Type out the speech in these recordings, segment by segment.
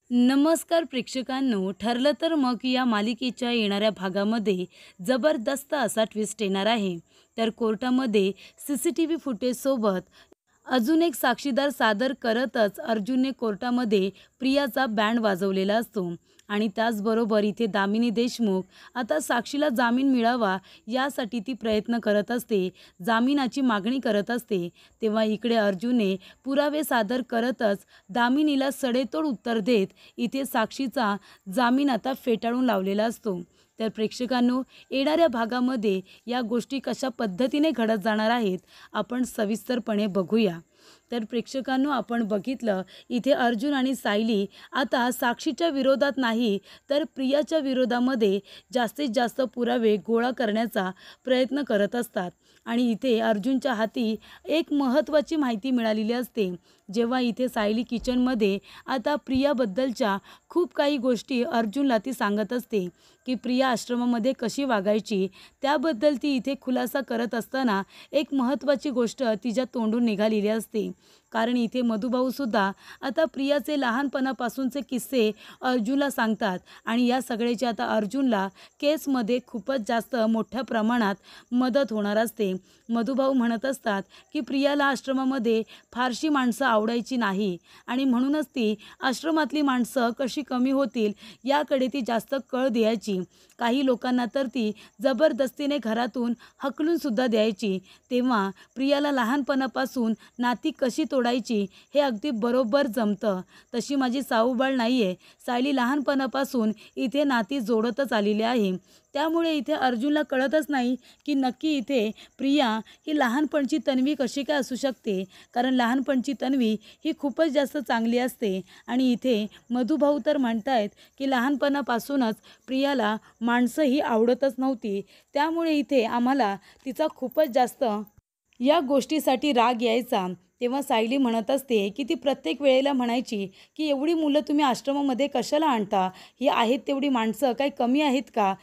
नमस्कार प्रेक्षकांनो, ठरलं तर मग या मालिकेच्या येणाऱ्या भागामध्ये जबरदस्त असा ट्विस्ट येणार आहे. तर कोर्टामध्ये CCTV फुटेजसोबत अजून एक साक्षीदार सादर करतच अर्जुनने कोर्टामध्ये प्रियाचा बँड वाजवलेला असतो. आणि त्याचबरोबर इथे दामिनी देशमुख आता साक्षीला जामीन मिळावा यासाठी ती प्रयत्न करत असते, जामिनाची मागणी करत असते. तेव्हा इकडे अर्जुनने पुरावे सादर करतच दामिनीला सडेतोड उत्तर देत इथे साक्षीचा जामीन आता फेटाळून लावलेला असतो. तर प्रेक्षकांनो, येणाऱ्या भागामध्ये या गोष्टी कशा पद्धतीने घडत जाणार आहेत आपण सविस्तरपणे बघूया. तर प्रेक्षकांनो, आपण बघितलं इथे अर्जुन आणि सायली आता साक्षीच्या विरोधात नाही तर प्रियाच्या विरोधामध्ये जास्तीत जास्त पुरावे गोळा करण्याचा प्रयत्न करत असतात. आणि इथे अर्जुनच्या हाती एक महत्त्वाची माहिती मिळालेली असते. जेव्हा इथे सायली किचनमध्ये आता प्रियाबद्दलच्या खूप काही गोष्टी अर्जुनला ती सांगत असते की प्रिया आश्रमामध्ये कशी वागायची, त्याबद्दल ती इथे खुलासा करत असताना एक महत्त्वाची गोष्ट तिच्या तोंडून निघालेली असते. कारण इथे मधुभाऊसुद्धा आता प्रियाचे लहानपणापासूनचे किस्से अर्जुनला सांगतात आणि या सगळ्याची आता अर्जुनला केसमध्ये खूपच जास्त मोठ्या प्रमाणात मदत होणार असते. मधुभाऊ म्हणत असतात की प्रियाला आश्रमामध्ये फारशी माणसं आवडायची नाही आणि म्हणूनच ती आश्रमातली माणसं कशी कमी होतील याकडे ती जास्त कळ द्यायची. काही लोकांना तर ती जबरदस्तीने घरातून हकलूनसुद्धा द्यायची. तेव्हा प्रियाला लहानपणापासून नाती कशी तोडायची हे अगदी बरोबर जमतं. तशी माझी साऊबाळ नाही आहे, सायली लहानपणापासून इथे नाती जोडतच आलेली आहे. त्यामुळे इथे अर्जुनला कळतच नाही की नक्की इथे प्रिया ही लहानपणची तन्वी कशी काय असू शकते, कारण लहानपणची तन्वी ही खूपच जास्त चांगली असते. आणि इथे मधुभाऊ तर म्हणतायत की लहानपणापासूनच प्रियाला माणसं ही आवडतच नव्हती, त्यामुळे इथे आम्हाला तिचा खूपच जास्त या गोष्टीसाठी राग यायचा. तेव्हा सायली म्हणत असते की ती प्रत्येक वेळेला म्हणायची की एवढी मुलं तुम्ही आश्रमामध्ये कशाला आणता, ही आहेत तेवढी माणसं काही कमी आहेत का.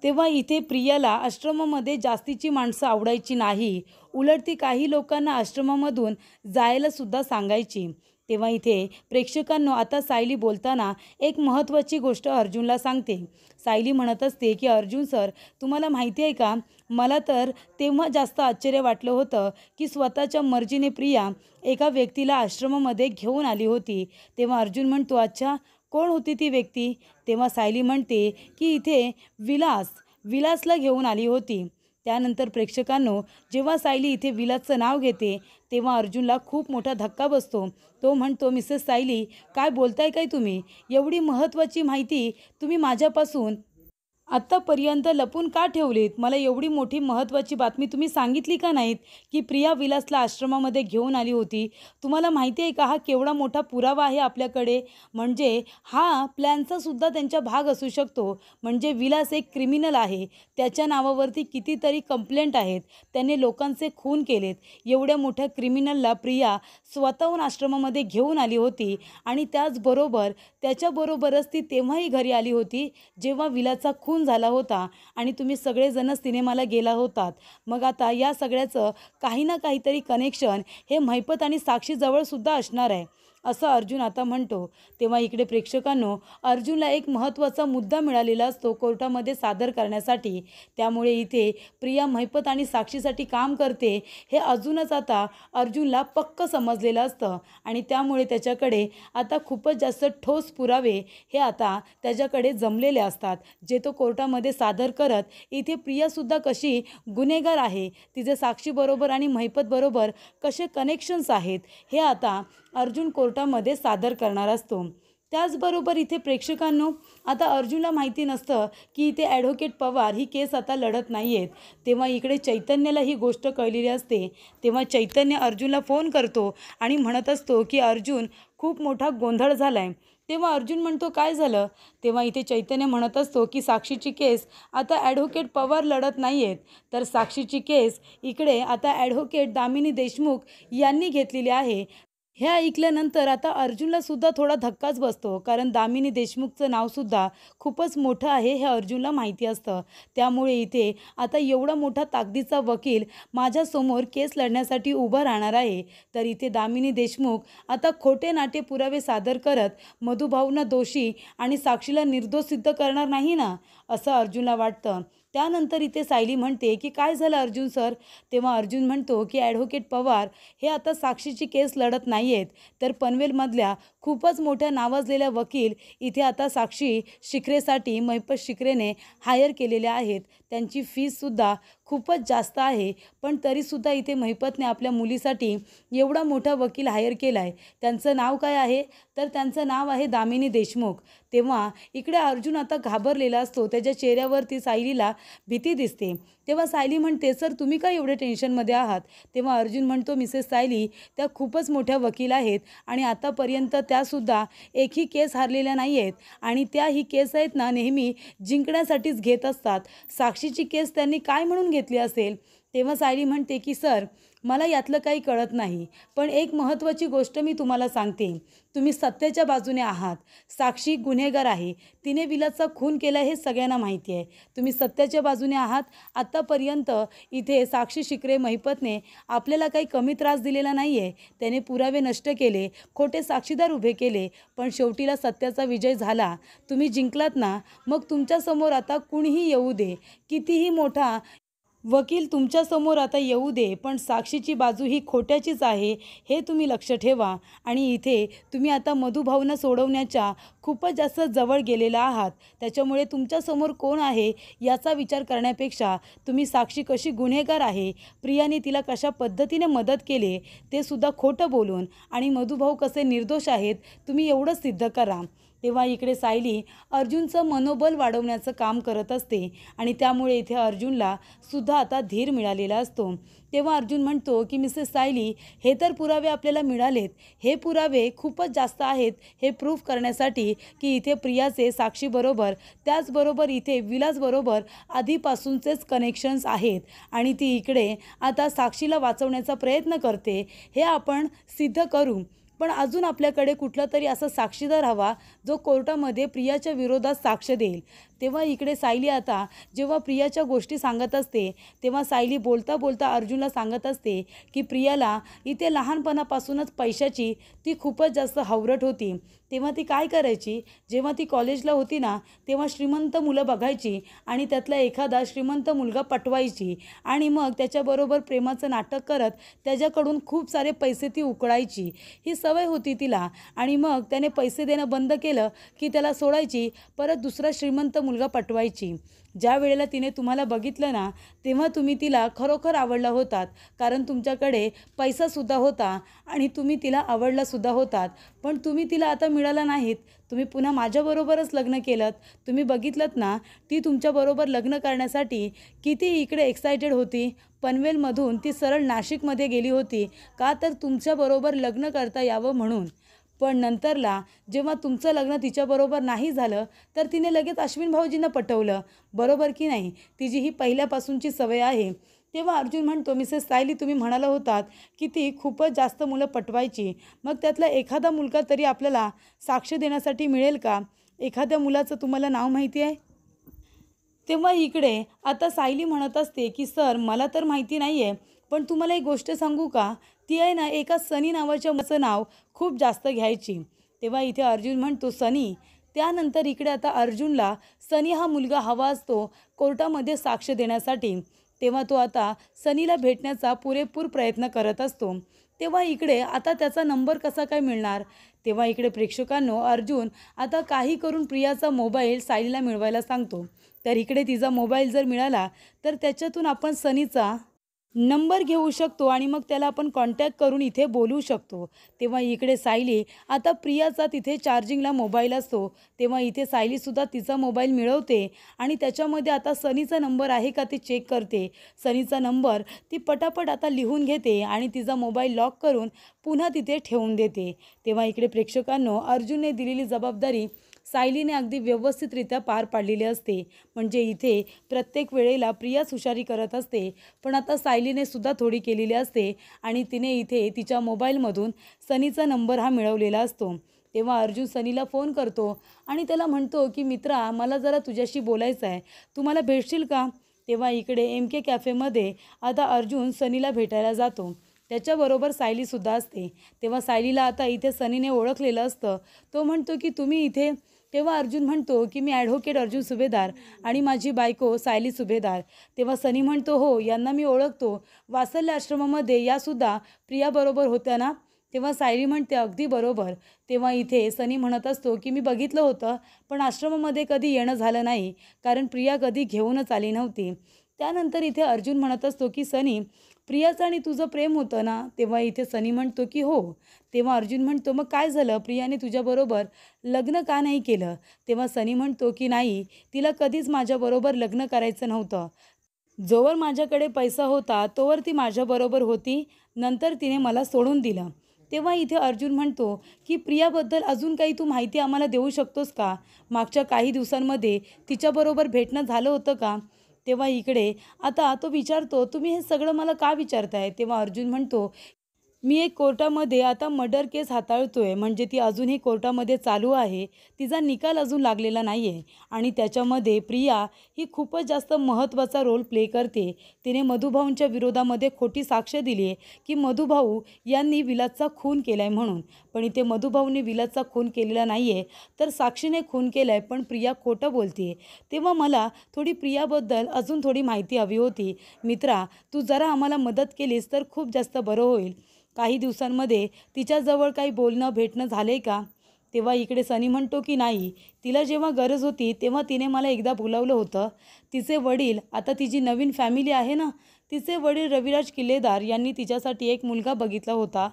तेव्हा इथे प्रियाला आश्रमामध्ये जास्तीची माणसं आवडायची नाही, उलट ती काही लोकांना आश्रमामधून जायला सुद्धा सांगायची. तेव्हा इथे प्रेक्षकांनो, आता सायली बोलताना एक महत्त्वाची गोष्ट अर्जुनला सांगते. सायली म्हणत असते की अर्जुन सर, तुम्हाला माहिती आहे का, मला तर तेव्हा जास्त आश्चर्य वाटलं होतं की स्वतःच्या मर्जीने प्रिया एका व्यक्तीला आश्रमामध्ये घेऊन आली होती. तेव्हा अर्जुन म्हणतो, अच्छा, कोण होती ती व्यक्ती. तेव्हा सायली म्हणते की इथे विलासला घेऊन आली होती. त्यानंतर प्रेक्षकांनो, जेव्हा सायली इथे विलासचं नाव घेते तेव्हा अर्जुनला खूप मोठा धक्का बसतो. तो म्हणतो, मिसेस सायली, काय बोलताय काय तुम्ही, एवढी महत्त्वाची माहिती तुम्ही माझ्यापासून आत्तापर्यंत लपून का ठेवलीत. मला एवढी मोठी महत्त्वाची बातमी तुम्ही सांगितली का नाहीत की प्रिया विलासला आश्रमामध्ये घेऊन आली होती. तुम्हाला माहिती आहे का, हा केवढा मोठा पुरावा आहे आपल्याकडे. म्हणजे हा प्लॅनचा सुद्धा त्यांचा भाग असू शकतो. म्हणजे विलास एक क्रिमिनल आहे, त्याच्या नावावरती कितीतरी कंप्लेंट आहेत, त्याने लोकांचे खून केलेत. एवढ्या मोठ्या क्रिमिनलला प्रिया स्वतःहून आश्रमामध्ये घेऊन आली होती आणि त्याचबरोबर त्याच्याबरोबरच ती तेव्हाही घरी आली होती जेव्हा विलासचा खून झाला होता आणि तुम्ही सगळेजण सिनेमाला गेला होतात. मग आता या सगळ्याचं काही ना काहीतरी कनेक्शन हे महिपत आणि साक्षीजवळ सुद्धा असणार आहे, असं अर्जुन आता म्हणतो. तेव्हा इकडे प्रेक्षकांनो, अर्जुनला एक महत्त्वाचा मुद्दा मिळालेला असतो कोर्टामध्ये सादर करण्यासाठी. त्यामुळे इथे प्रिया महिपत आणि साक्षीसाठी काम करते हे अजूनच आता अर्जुनला पक्क समजलेलं असतं आणि त्यामुळे त्याच्याकडे आता खूपच जास्त ठोस पुरावे हे आता त्याच्याकडे जमलेले असतात, जे तो कोर्टामध्ये सादर करत इथे प्रियासुद्धा कशी गुन्हेगार आहे, तिचे साक्षीबरोबर आणि महिपतबरोबर कसे कनेक्शन्स आहेत हे आता अर्जुन कोर्टामध्ये सादर करणार असतो. त्याचबरोबर इथे प्रेक्षकांनो, आता अर्जुनला माहिती नसतं की इथे ॲडव्होकेट पवार ही केस आता लढत नाही आहेत. तेव्हा इकडे चैतन्याला ही गोष्ट कळलेली असते. तेव्हा चैतन्य अर्जुनला फोन करतो आणि म्हणत असतो की अर्जुन, खूप मोठा गोंधळ झाला आहे. तेव्हा अर्जुन म्हणतो, काय झालं. तेव्हा इथे चैतन्य म्हणत असतो की साक्षीची केस आता ॲडव्होकेट पवार लढत नाही आहेत, तर साक्षीची केस इकडे आता ॲडव्होकेट दामिनी देशमुख यांनी घेतलेली आहे. हे ऐकल्यानंतर आता अर्जुनला सुद्धा थोडा धक्काच बसतो, कारण दामिनी देशमुखचं नावसुद्धा खूपच मोठं आहे हे अर्जुनला माहिती असतं. त्यामुळे इथे आता एवढा मोठा ताकदीचा वकील माझ्यासमोर केस लढण्यासाठी उभा राहणार आहे, तर इथे दामिनी देशमुख आता खोटे नाटे पुरावे सादर करत मधुभाऊंना दोषी आणि साक्षीला निर्दोष सिद्ध करणार नाही ना, असं अर्जुनला वाटतं. त्यानंतर इथे सायली म्हणते की काय झालं अर्जुन सर. तेव्हा अर्जुन म्हणतो की ॲडव्होकेट पवार हे आता साक्षीची केस लढत नाही आहेत, तर पनवेलमधल्या खूपच मोठ्या नावाजलेल्या वकील इथे आता साक्षी शिकरेसाठी महिपत शिकरेने हायर केलेल्या आहेत. त्यांची फीससुद्धा खूपच जास्त आहे, पण तरीसुद्धा इथे महिपतने आपल्या मुलीसाठी एवढा मोठा वकील हायर केला आहे. त्यांचं नाव काय आहे, तर त्यांचं नाव आहे दामिनी देशमुख. तेव्हा इकडे अर्जुन आता घाबरलेला असतो, त्याच्या चेहऱ्यावरती सायलीला भीती दिसते. तेव्हा सायली म्हणते सर तुम्ही का एवढे टेन्शनमध्ये आहात. तेव्हा अर्जुन म्हणतो मिसेस सायली त्या खूपच मोठ्या वकील आहेत आणि आतापर्यंत त्यासुद्धा एकही केस हारलेल्या नाही आहेत आणि त्या ही केस आहेत ना नेहमी जिंकण्यासाठीच घेत असतात. साक्षीची केस त्यांनी काय म्हणून घेतली असेल. तेव्हा सायली म्हणते की सर मला यातलं काही कळत नाही, पण एक महत्त्वाची गोष्ट मी तुम्हाला सांगते. तुम्ही सत्याच्या बाजूने आहात. साक्षी गुन्हेगार आहे, तिने विलासचा खून केला हे सगळ्यांना माहिती आहे. तुम्ही सत्याच्या बाजूने आहात. आत्तापर्यंत इथे साक्षी शिकरे महिपतने आपल्याला काही कमी त्रास दिलेला नाही आहे. त्याने पुरावे नष्ट केले, खोटे साक्षीदार उभे केले, पण शेवटीला सत्याचा विजय झाला. तुम्ही जिंकलात ना, मग तुमच्यासमोर आता कुणीही येऊ दे, कितीही मोठा वकील तुमच्यासमोर आता येऊ दे, पण साक्षीची बाजू ही खोट्याचीच आहे हे तुम्ही लक्ष ठेवा. आणि इथे तुम्ही आता मधुभाऊंना सोडवण्याच्या खूपच जास्त जवळ गेलेला आहात. त्याच्यामुळे तुमच्यासमोर कोण आहे याचा विचार करण्यापेक्षा तुम्ही साक्षी कशी गुन्हेगार आहे, प्रियाने तिला कशा पद्धतीने मदत केली ते सुद्धा खोटं बोलून, आणि मधुभाऊ कसे निर्दोष आहेत तुम्ही एवढंच सिद्ध करा. तेव्हा इकडे सायली अर्जुनचं मनोबल वाढवण्याचं काम करत असते आणि त्यामुळे इथे अर्जुनला सुद्धा आता धीर मिळालेला असतो. तेव्हा अर्जुन म्हणतो की मिसेस सायली हे तर पुरावे आपल्याला मिळालेत, हे पुरावे खूपच जास्त आहेत हे प्रूफ करण्यासाठी की इथे प्रियाचे साक्षीबरोबर त्याचबरोबर इथे विलासबरोबर आधीपासूनचेच कनेक्शन्स आहेत आणि ती इकडे आता साक्षीला वाचवण्याचा प्रयत्न करते हे आपण सिद्ध करू. पण अजून आपल्याकडे कुठला तरी असा साक्षीदार हवा जो कोर्टामध्ये प्रियाच्या विरोधात साक्ष देईल. तेव्हा इकडे सायली आता जेव्हा प्रियाच्या गोष्टी सांगत असते तेव्हा सायली बोलता बोलता अर्जुनला सांगत असते की प्रियाला इथे लहानपणापासूनच पैशाची ती खूपच जास्त हवरट होती. तेव्हा ती काय करायची, जेव्हा ती कॉलेजला होती ना तेव्हा श्रीमंत मुलं बघायची आणि त्यातला एखादा श्रीमंत मुलगा पटवायची आणि मग त्याच्याबरोबर प्रेमाचं नाटक करत त्याच्याकडून खूप सारे पैसे ती उकळायची. ही सवय होती तिला आणि मग त्याने पैसे देणं बंद केलं की त्याला सोडायची, परत दुसरा श्रीमंत मुलगा पटवायची. ज्या वेळेला तिने तुम्हाला बघितलं ना तेव्हा तुम्ही तिला खरोखर आवडला होतात, कारण तुमच्याकडे पैसासुद्धा होता आणि तुम्ही तिला आवडलासुद्धा होतात. पण तुम्ही तिला आता मिळाला नाहीत, तुम्ही पुन्हा माझ्याबरोबरच लग्न केलं. तुम्ही बघितलं ना ती तुमच्याबरोबर लग्न करण्यासाठी किती इकडे एक्सायटेड होती. पनवेलमधून ती सरळ नाशिकमध्ये गेली होती का, तर तुमच्याबरोबर लग्न करता यावं म्हणून. पण नंतरला जेव्हा तुमचं लग्न तिच्याबरोबर नाही झालं तर तिने लगेच अश्विन भाऊजींना पटवलं, बरोबर की नाही. तिची ही पहिल्यापासूनची सवय आहे. तेव्हा अर्जुन म्हणतो मिसेस सायली तुम्ही म्हणाला होतात की ती खूपच जास्त मुलं पटवायची, मग त्यातला एखादा मुलगा तरी आपल्याला साक्ष देण्यासाठी मिळेल का. एखाद्या मुलाचं तुम्हाला नाव माहिती आहे. तेव्हा इकडे आता सायली म्हणत असते की सर मला तर माहिती नाही आहे, पण तुम्हाला एक गोष्ट सांगू का, ती आहे ना एका सनी नावाच्या मुलाचं नाव खूप जास्त घ्यायची. तेव्हा इथे अर्जुन म्हणतो सनी. त्यानंतर इकडे आता अर्जुनला सनी हा मुलगा हवा असतो कोर्टामध्ये साक्ष देण्यासाठी. तेव्हा तो आता सनीला भेटण्याचा पुरेपूर प्रयत्न करत असतो. तेव्हा इकडे आता त्याचा नंबर कसा काय मिळणार. तेव्हा इकडे प्रेक्षकांनो अर्जुन आता काही करून प्रियाचा मोबाईल सायलीला मिळवायला सांगतो. तर इकडे तिचा मोबाईल जर मिळाला तर त्याच्यातून आपण सनीचा नंबर घेऊ शकतो आणि मग त्याला आपण कॉन्टॅक्ट करून इथे बोलू शकतो. तेव्हा इकडे सायली आता प्रियाचा तिथे चार्जिंगला मोबाईल असतो. तेव्हा इथे सायलीसुद्धा तिचा मोबाईल मिळवते आणि त्याच्यामध्ये आता सनीचा नंबर आहे का ते चेक करते. सनीचा नंबर ती पटापट आता लिहून घेते आणि तिचा मोबाईल लॉक करून पुन्हा तिथे ठेवून देते. तेव्हा इकडे प्रेक्षकांनो अर्जुनने दिलेली जबाबदारी सायलीने अगदी व्यवस्थितरित्या पार पाडलेली असते. म्हणजे इथे प्रत्येक वेळेला प्रियाच हुशारी करत असते, पण आता सायलीने सुद्धा थोडी केलेली असते आणि तिने इथे तिच्या मोबाईलमधून सनीचा नंबर हा मिळवलेला असतो. तेव्हा अर्जुन सनीला फोन करतो आणि त्याला म्हणतो की मित्रा, मला जरा तुझ्याशी बोलायचं आहे, तू मला भेटशील का? तेव्हा इकडे MK कॅफेमध्ये आता अर्जुन सनीला भेटायला जातो. त्याच्याबरोबर सायलीसुद्धा असते. तेव्हा सायलीला आता इथे सनीने ओळखलेलं असतं. तो म्हणतो की तुम्ही इथे? तेव्हा अर्जुन म्हणतो की मी ॲडव्होकेट अर्जुन सुभेदार आणि माझी बायको सायली सुभेदार. तेव्हा सनी म्हणतो हो, यांना मी ओळखतो, वात्सल्य आश्रमामध्ये यासुद्धा प्रियाबरोबर होत्या ना? तेव्हा सायली म्हणते अगदी बरोबर. तेव्हा इथे सनी म्हणत असतो की मी बघितलं होतं, पण आश्रमामध्ये कधी येणं झालं नाही, कारण प्रिया कधी घेऊनच आली नव्हती. त्यानंतर इथे अर्जुन म्हणत असतो की सनी, प्रियाचं आणि तुझं प्रेम होतं ना? तेव्हा इथे सनी म्हणतो की हो. तेव्हा अर्जुन म्हणतो मग काय झालं, प्रियाने तुझ्याबरोबर लग्न का नाही केलं? तेव्हा सनी म्हणतो की नाही, तिला कधीच माझ्याबरोबर लग्न करायचं नव्हतं. जोवर माझ्याकडे पैसा होता तोवर ती माझ्याबरोबर होती, नंतर तिने मला सोडून दिलं. तेव्हा इथे अर्जुन म्हणतो की प्रियाबद्दल अजून काही तू माहिती आम्हाला देऊ शकतोस का? मागच्या काही दिवसांमध्ये तिच्याबरोबर भेटणं झालं होतं का? तेव्हा इकडे आता तो विचारतो तुम्ही हे सगळं मला का विचारताय? तेव्हा अर्जुन म्हणतो मी एक कोर्टामध्ये आता मर्डर केस हाताळतोय, म्हणजे ती अजूनही कोर्टामध्ये चालू आहे. तिचा निकाल अजून लागलेला नाही आहे आणि त्याच्यामध्ये प्रिया ही खूपच जास्त महत्त्वाचा रोल प्ले करते. तिने मधुभाऊंच्या विरोधामध्ये खोटी साक्ष दिली आहे की मधुभाऊ यांनी विलासचा खून केला आहे म्हणून. पण इथे मधुभाऊंनी विलासचा खून केलेला नाही आहे, तर साक्षीने खून केला आहे, पण प्रिया खोटं बोलते. तेव्हा मला थोडी प्रियाबद्दल अजून थोडी माहिती हवी होती. मित्रा, तू जरा आम्हाला मदत केलीस तर खूप जास्त बरं होईल. काही दिवसांमध्ये तिच्याजवळ काही बोलणं भेटणं झालं आहे का? तेव्हा इकडे सनी म्हणतो की नाही, तिला जेव्हा गरज होती तेव्हा तिने मला एकदा बोलावलं होतं. तिचे वडील, आता तिची नवीन फॅमिली आहे ना, तिचे वडील रविराज किल्लेदार यांनी तिच्यासाठी एक मुलगा बघितला होता.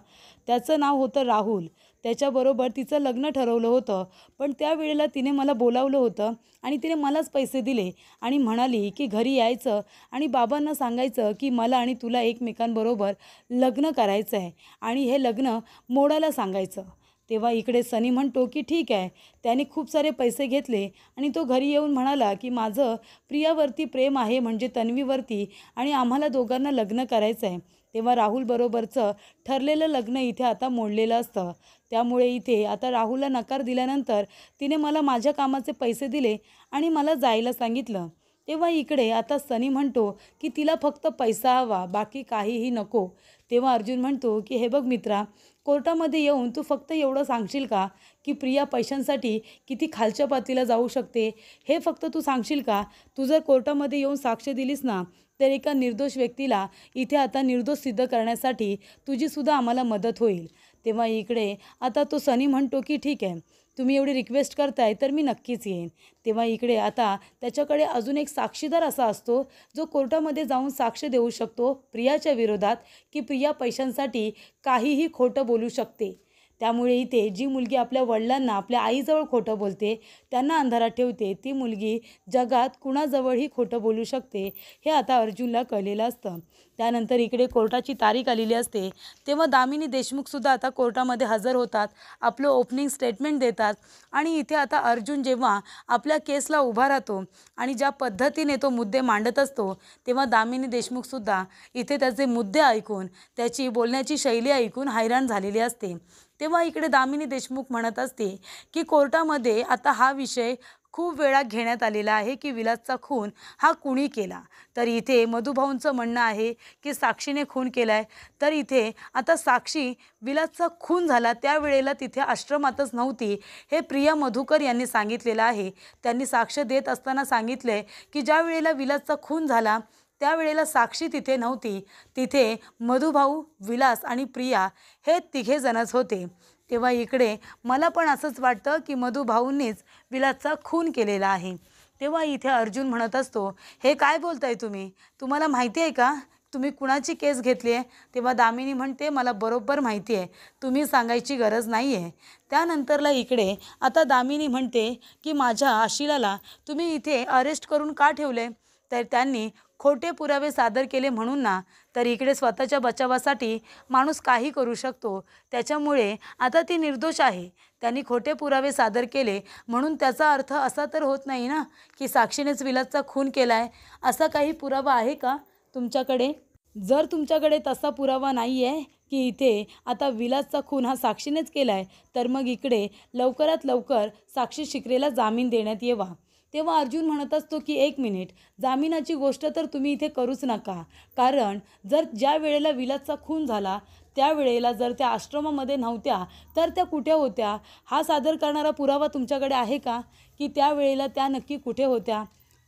त्याचं नाव होतं राहुल. त्याच्याबरोबर तिचं लग्न ठरवलं होतं, पण त्यावेळेला तिने मला बोलावलं होतं आणि तिने मलाच पैसे दिले आणि म्हणाली की घरी यायचं आणि बाबांना सांगायचं की मला आणि तुला एकमेकांबरोबर लग्न करायचं आहे आणि हे लग्न मोडायला सांगायचं. तेव्हा इकडे सनी म्हणतो की ठीक आहे. त्याने खूप सारे पैसे घेतले आणि तो घरी येऊन म्हणाला की माझं प्रियावरती प्रेम आहे, म्हणजे तन्वीवरती, आणि आम्हाला दोघांना लग्न करायचं आहे. तेव्हा राहुलबरोबरचं ठरलेलं लग्न इथे आता मोडलेलं असतं. त्यामुळे इथे आता राहुलला नकार दिल्यानंतर तिने मला माझ्या कामाचे पैसे दिले आणि मला जायला सांगितलं. तेव्हा इकडे आता सनी म्हणतो की तिला फक्त पैसा हवा, बाकी काहीही नको. तेव्हा अर्जुन म्हणतो की हे बघ मित्रा, कोर्टामध्ये येऊन तू फक्त एवढं सांगशील का की प्रिया पैशांसाठी किती खालच्या पातळीला जाऊ शकते, हे फक्त तू सांगशील का? तू जर कोर्टामध्ये येऊन साक्ष दिलीस ना, तर एका निर्दोष व्यक्तीला इथे आता निर्दोष सिद्ध करण्यासाठी तुझीसुद्धा आम्हाला मदत होईल. तेव्हा इकडे आता तो सनी म्हणतो की ठीक आहे, तुम्ही एवढी रिक्वेस्ट करताय तर मी नक्कीच येईन. तेव्हा इकडे आता त्याच्याकडे अजून एक साक्षीदार असा असतो जो कोर्टामध्ये जाऊन साक्ष देऊ शकतो प्रियाच्या विरोधात की प्रिया पैशांसाठी काहीही खोटं बोलू शकते. त्यामुळे इथे जी मुलगी आपल्या वडिलांना, आपल्या आईजवळ खोटं बोलते, त्यांना अंधारात ठेवते, ती मुलगी जगात कुणाजवळही खोटं बोलू शकते, हे आता अर्जुनला कळलेलं असतं. त्यानंतर इकडे कोर्टाची तारीख आलेली असते. तेव्हा दामिनी देशमुखसुद्धा आता कोर्टामध्ये हजर होतात, आपलं ओपनिंग स्टेटमेंट देतात आणि इथे आता अर्जुन जेव्हा आपल्या केसला उभा राहतो आणि ज्या पद्धतीने तो मुद्दे मांडत असतो, तेव्हा दामिनी देशमुखसुद्धा इथे त्याचे मुद्दे ऐकून, त्याची बोलण्याची शैली ऐकून हैराण झालेली असते. तेव्हा इकडे दामिनी देशमुख म्हणत असते की कोर्टामध्ये आता हा विषय खूप वेळा घेण्यात आलेला आहे की विलासचा खून हा कुणी केला. तर इथे मधुभाऊंचं म्हणणं आहे की साक्षीने खून केला आहे. तर इथे आता साक्षी विलासचा खून झाला त्यावेळेला तिथे आश्रमातच नव्हती, हे प्रिया मधुकर यांनी सांगितलेलं आहे. त्यांनी साक्ष देत असताना सांगितले की ज्या वेळेला विलासचा खून झाला त्यावेळेला साक्षी तिथे नव्हती, तिथे मधुभाऊ, विलास आणि प्रिया हे तिघेजणच होते. तेव्हा इकडे मला पण असंच वाटतं की मधुभाऊंनीच विलासचा खून केलेला आहे. तेव्हा इथे अर्जुन म्हणत असतो हे काय बोलताय तुम्ही, तुम्हाला माहिती आहे का तुम्ही कुणाची केस घेतली आहे? तेव्हा दामिनी म्हणते मला बरोबर माहिती आहे, तुम्ही सांगायची गरज नाही आहे. त्यानंतरला इकडे आता दामिनी म्हणते की माझ्या आशिलाला तुम्ही इथे अरेस्ट करून का ठेवले? तर त्यांनी खोटे पुरावे सादर केले म्हणून ना. तर इकडे स्वतःच्या बचावासाठी माणूस काही करू शकतो, त्याच्यामुळे आता ती निर्दोष आहे. त्यांनी खोटे पुरावे सादर केले म्हणून त्याचा अर्थ असा तर होत नाही ना की साक्षीनेच विलासचा खून केला आहे. असा काही पुरावा आहे का तुमच्याकडे? जर तुमच्याकडे तसा पुरावा नाही आहे की इथे आता विलासचा खून हा साक्षीनेच केला आहे, तर मग इकडे लवकरात लवकर साक्षी शिकरेला जामीन देण्यात यावा. तेव्हा अर्जुन म्हणत असतो की 1 मिनिट, जामिनाची गोष्ट तर तुम्ही इथे करूच नका. कारण जर ज्या वेळेला विलासचा खून झाला त्यावेळेला जर त्या आश्रमामध्ये नव्हत्या तर त्या कुठे होत्या हा सादर करणारा पुरावा तुमच्याकडे आहे का? की त्यावेळेला त्या नक्की कुठे होत्या?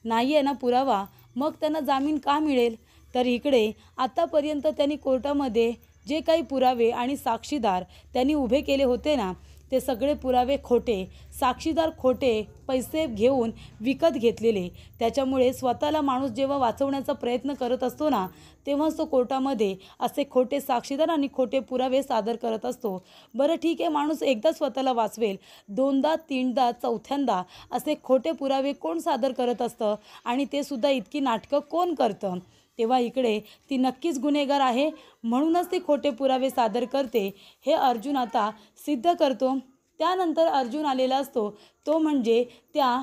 नाही आहे ना पुरावा, मग त्यांना जामीन का मिळेल? तर इकडे आतापर्यंत त्यांनी कोर्टामध्ये जे काही पुरावे आणि साक्षीदार त्यांनी उभे केले होते ना, ते सगळे पुरावे खोटे, साक्षीदार खोटे, पैसे घेऊन विकत घेतलेले. त्याच्यामुळे स्वतःला माणूस जेव्हा वाचवण्याचा प्रयत्न करत असतो ना, तेव्हाच तो कोर्टामध्ये असे खोटे साक्षीदार आणि खोटे पुरावे सादर करत असतो. बरं ठीक आहे, माणूस एकदा स्वतःला वाचवेल, दोनदा, तीनदा, चौथ्यांदा असे खोटे पुरावे कोण सादर करत असतं आणि ते सुद्धा इतकी नाटकं कोण करतं? तेव्हा इकडे ती नक्कीच गुन्हेगार आहे, म्हणूनच ती खोटे पुरावे सादर करते हे अर्जुन आता सिद्ध करतो. त्यानंतर अर्जुन आलेला असतो तो म्हणजे त्या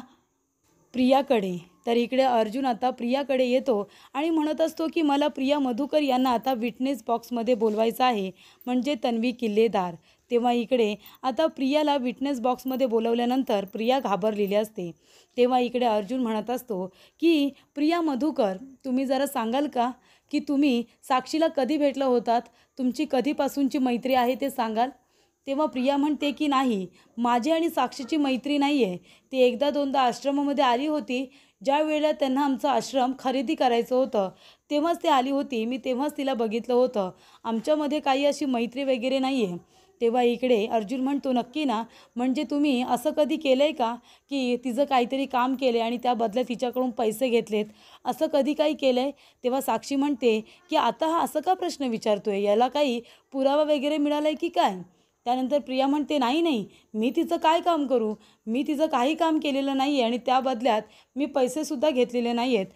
प्रियाकडे. तर इकडे अर्जुन आता प्रियाकडे येतो आणि म्हणत असतो की मला प्रिया मधुकर यांना आता विटनेस बॉक्समध्ये बोलवायचं आहे, म्हणजे तन्वी किल्लेदार. तेव्हा इकडे आता प्रियाला विटनेस बॉक्समध्ये बोलवल्यानंतर प्रिया घाबरलेली असते. तेव्हा इकडे अर्जुन म्हणत असतो की प्रिया मधुकर, तुम्ही जरा सांगाल का की तुम्ही साक्षीला कधी भेटला होतात, तुमची कधीपासूनची मैत्री आहे ते सांगाल? तेव्हा प्रिया म्हणते की नाही, माझी आणि साक्षीची मैत्री नाही आहे. ती एकदा दोनदा आश्रमामध्ये आली होती, ज्या वेळेला त्यांना आमचं आश्रम खरेदी करायचं होतं तेव्हाच ती आली होती, मी तेव्हाच तिला बघितलं होतं. आमच्यामध्ये काही अशी मैत्री वगैरे नाही आहे. तेव्हा इकडे अर्जुन म्हणतो नक्की ना, म्हणजे तुम्ही असं कधी केलं आहे का की तिचं काहीतरी काम केले आणि त्या बदल्यात तिच्याकडून पैसे घेतलेत, असं कधी काही केलं आहे? तेव्हा साक्षी म्हणते की आता हा असं का प्रश्न विचारतोय, याला काही पुरावा वगैरे मिळाला आहे की काय? त्यानंतर प्रिया म्हणते नाही नाही, मी तिचं काय काम करू, मी तिचं काही काम केलेलं नाही आहे आणि त्या बदल्यात मी पैसेसुद्धा घेतलेले नाही आहेत.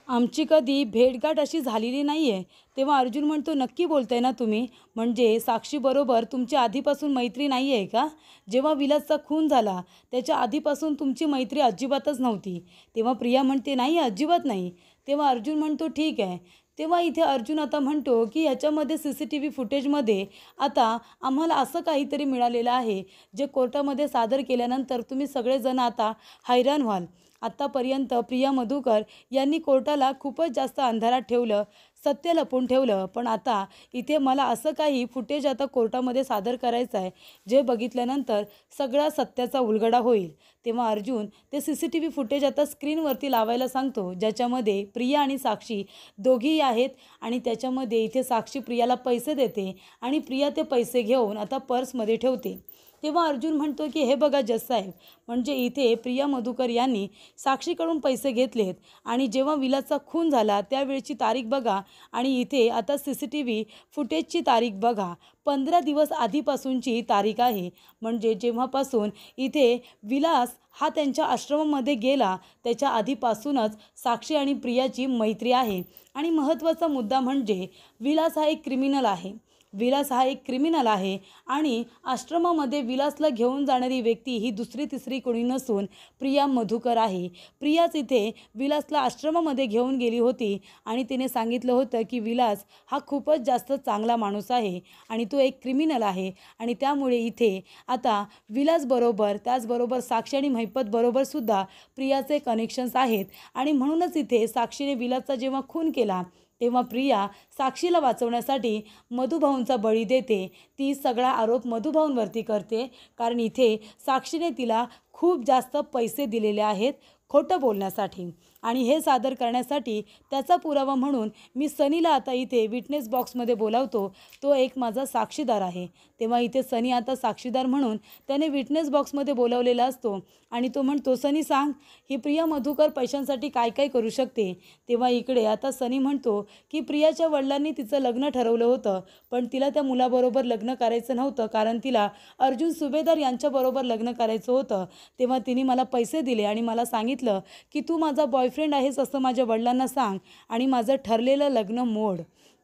आमची कधी भेटगाठ अशी झालेली नाही आहे. तेव्हा अर्जुन म्हणतो नक्की बोलताय ना तुम्ही, म्हणजे साक्षीबरोबर तुमची आधीपासून मैत्री नाही आहे का? जेव्हा विलासचा खून झाला त्याच्या आधीपासून तुमची मैत्री अजिबातच नव्हती. तेव्हा प्रिया म्हणते नाही, अजिबात नाही. तेव्हा अर्जुन म्हणतो ठीक आहे. तेव्हा इथे अर्जुन आता म्हणतो की ह्याच्यामध्ये CCTV फुटेजमध्ये आता आम्हाला असं काहीतरी मिळालेलं आहे जे कोर्टामध्ये सादर केल्यानंतर तुम्ही सगळेजण आता हैराण व्हाल. आत्तापर्यंत प्रिया मधुकर यांनी कोर्टाला खूपच जास्त अंधारात ठेवलं, सत्य लपवून ठेवलं, पण आता इथे मला असं काही फुटेज आता कोर्टामध्ये सादर करायचं आहे जे बघितल्यानंतर सगळा सत्याचा उलगडा होईल. तेव्हा अर्जुन ते CCTV फुटेज आता स्क्रीनवरती लावायला सांगतो, ज्याच्यामध्ये प्रिया आणि साक्षी दोघीही आहेत आणि त्याच्यामध्ये इथे साक्षी प्रियाला पैसे देते आणि प्रिया ते पैसे घेऊन आता पर्समध्ये ठेवते. तेव्हा अर्जुन म्हणतो की हे बघा जज साहेब, म्हणजे इथे प्रिया मधुकर यांनी साक्षीकडून पैसे घेतलेत आणि जेव्हा विलासचा खून झाला त्यावेळची तारीख बघा आणि इथे आता CCTV फुटेजची तारीख बघा, 15 दिवस आधीपासूनची तारीख आहे. म्हणजे जेव्हापासून इथे विलास हा त्यांच्या आश्रमामध्ये गेला त्याच्या आधीपासूनच साक्षी आणि प्रियाची मैत्री आहे. आणि महत्त्वाचा मुद्दा म्हणजे विलास हा एक क्रिमिनल आहे. विलास हा एक क्रिमिनल आहे आणि आश्रमामध्ये विलासला घेऊन जाणारी व्यक्ती ही दुसरी तिसरी कोणी नसून प्रिया मधुकर आहे. प्रियाच इथे विलासला आश्रमामध्ये घेऊन गेली होती आणि तिने सांगितलं होतं की विलास हा खूपच जास्त चांगला माणूस आहे आणि तो एक क्रिमिनल आहे आणि त्यामुळे इथे आता विलासबरोबर त्याचबरोबर साक्षी आणि महिपतबरोबरसुद्धा प्रियाचे कनेक्शन्स आहेत आणि म्हणूनच इथे साक्षीने विलासचा जेव्हा खून केला तेव्हा प्रिया साक्षीला वाचवण्यासाठी मधुभाऊंचा बळी देते. ती सगळा आरोप मधुभाऊंवरती करते कारण इथे साक्षीने तिला खूप जास्त पैसे दिलेले आहेत खोटं बोलण्यासाठी आणि हे सादर करण्यासाठी त्याचा पुरावा म्हणून मी सनीला आता इथे विटनेस बॉक्समध्ये बोलावतो. तो एक माझा साक्षीदार आहे. तेव्हा इथे सनी आता साक्षीदार म्हणून त्याने विटनेस बॉक्समध्ये बोलावलेला असतो आणि तो म्हणतो सनी सांग, ही प्रिया मधुकर पैशांसाठी काय काय करू शकते? तेव्हा इकडे आता सनी म्हणतो की प्रियाच्या वडिलांनी तिचं लग्न ठरवलं होतं, पण तिला त्या मुलाबरोबर लग्न करायचं नव्हतं कारण तिला अर्जुन सुभेदार यांच्याबरोबर लग्न करायचं होतं. तेव्हा तिने मला पैसे दिले आणि मला सांगितलं की तू माझा बॉयफ्रेंड आहेस असं माझ्या वडिलांना सांग आणि माझं ठरलेलं लग्न मोड.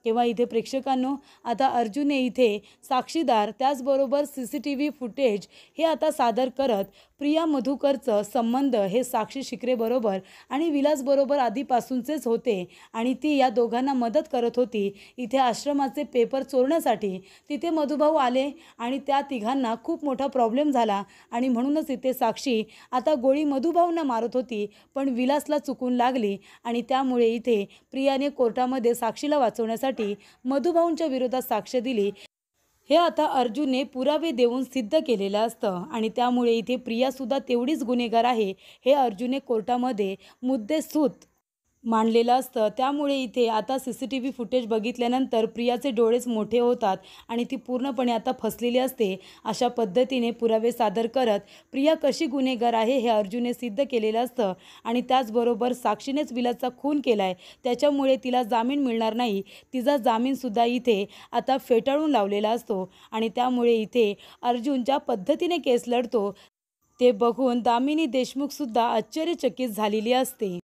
तेव्हा इथे प्रेक्षकांनो, आता अर्जुनने इथे साक्षीदार त्याचबरोबर CCTV फुटेज हे आता सादर करत प्रिया मधुकरचं संबंध हे साक्षी शिकरेबरोबर आणि विलासबरोबर आधीपासूनचेच होते आणि ती या दोघांना मदत करत होती इथे आश्रमाचे पेपर चोरण्यासाठी. तिथे मधुभाऊ आले आणि त्या तिघांना खूप मोठा प्रॉब्लेम झाला आणि म्हणूनच इथे साक्षी आता गोळी मधुभाऊंना मारत होती, पण विलासला चुकून लागली आणि त्यामुळे इथे प्रियाने कोर्टामध्ये साक्षीला वाचवण्यासाठी मधुभाऊंच्या विरोधात साक्ष दिली. हे आता अर्जुनने पुरावे देऊन सिद्ध केलेलं असतं आणि त्यामुळे इथे प्रियासुद्धा तेवढीच गुन्हेगार आहे हे अर्जुनने कोर्टामध्ये मुद्देसूद मांडलेलं असतं. त्यामुळे इथे आता CCTV फुटेज बघितल्यानंतर प्रियाचे डोळेच मोठे होतात आणि ती पूर्णपणे आता फसलेली असते. अशा पद्धतीने पुरावे सादर करत प्रिया कशी गुन्हेगार आहे हे अर्जुनने सिद्ध केलेलं असतं आणि त्याचबरोबर साक्षीनेच विलासचा खून केला आहे, त्याच्यामुळे तिला जामीन मिळणार नाही. तिचा जामीनसुद्धा इथे आता फेटाळून लावलेला असतो आणि त्यामुळे इथे अर्जुन ज्या पद्धतीने केस लढतो ते बघून दामिनी देशमुखसुद्धा आश्चर्यचकित झालेली असते.